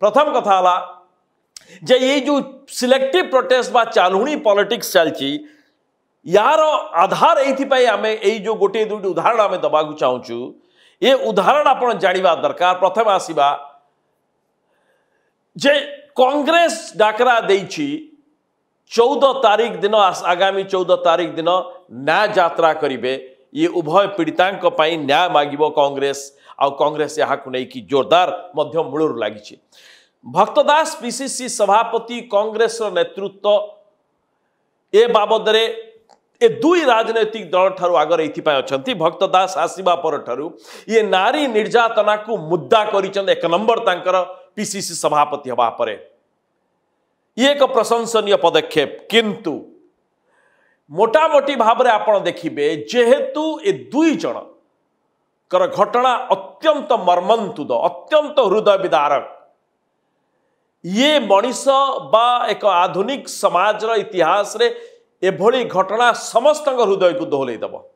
प्रथम कथा हला जे ये जो सिलेक्टिव प्रोटेस्ट बा चालुणी पॉलिटिक्स चलची यार आधार एथि आम ये जो गोटे दुईट उदाहरण आम दबा चाहूँ ये उदाहरण आपण जानिबा दरकार। प्रथम आसीबा जे कांग्रेस डाकरा देइछि 14 तारीख दिन आगामी 14 तारीख दिन न्याय यात्रा करिवे ये उभय पीड़ितांक पई न्याय मागिबो कांग्रेस आ कांग्रेस यहाँ नहीं जोरदार मध्य मूलर लगी। भक्तदास पीसीसी सभापति कांग्रेस नेतृत्व ए बाबद रे ए दुई राजनैतिक दल ठारू आगर ये भक्तदास आसवा पर ठारू ये नारी निर्यातना को मुद्दा कर एक नंबर तांकर पीसीसी सभापति हवा परे ये एक प्रशंसनीय पदक्षेप। किंतु मोटामोटी भाव में आप देखिए जेहेतु ए दुई जन कर घटना अत्यंत मर्मन्तुद अत्यंत हृदय विदारक ये मनीष बा एक आधुनिक समाज इतिहास रे एभली घटना समस्त हृदय को दोहलई दब।